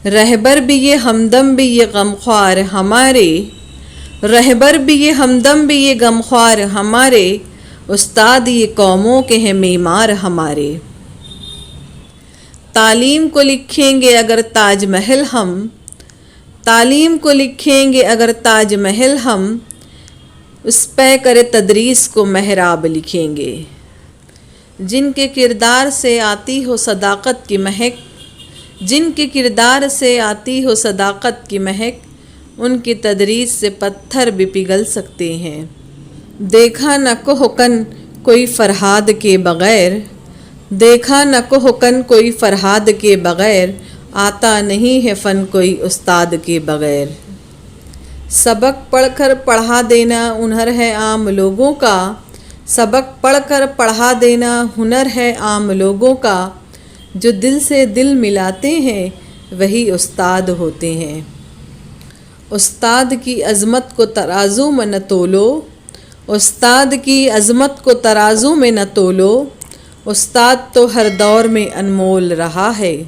رہبر بھی یہ ہمدم بھی یہ غمخوار ہمارے، رہبر بھی یہ ہمدم بھی یہ غمخوار ہمارے، استاد یہ قوموں کے ہیں معمار ہمارے۔ تعلیم کو لکھیں گے اگر تاج محل ہم، تعلیم کو لکھیں گے اگر تاج محل ہم، اس پہ کرے تدریس کو محراب لکھیں گے۔ جن کے کردار سے آتی ہو صداقت کی مہک، جن کے کردار سے آتی ہو صداقت کی مہک، ان کی تدریس سے پتھر بھی پگھل سکتے ہیں۔ دیکھا نہ کوہ کن کوئی فرہاد کے بغیر، دیکھا نہ کوہ کن کوئی فرہاد کے بغیر، آتا نہیں ہے فن کوئی استاد کے بغیر۔ سبق پڑھ کر پڑھا دینا ہنر ہے عام لوگوں کا، سبق پڑھ کر پڑھا دینا ہنر ہے عام لوگوں کا، جو دل سے دل ملاتے ہیں وہی استاد ہوتے ہیں۔ استاد کی عظمت کو ترازو میں نہ تولو، استاد کی عظمت کو ترازو میں نہ تولو، استاد تو ہر دور میں انمول رہا ہے۔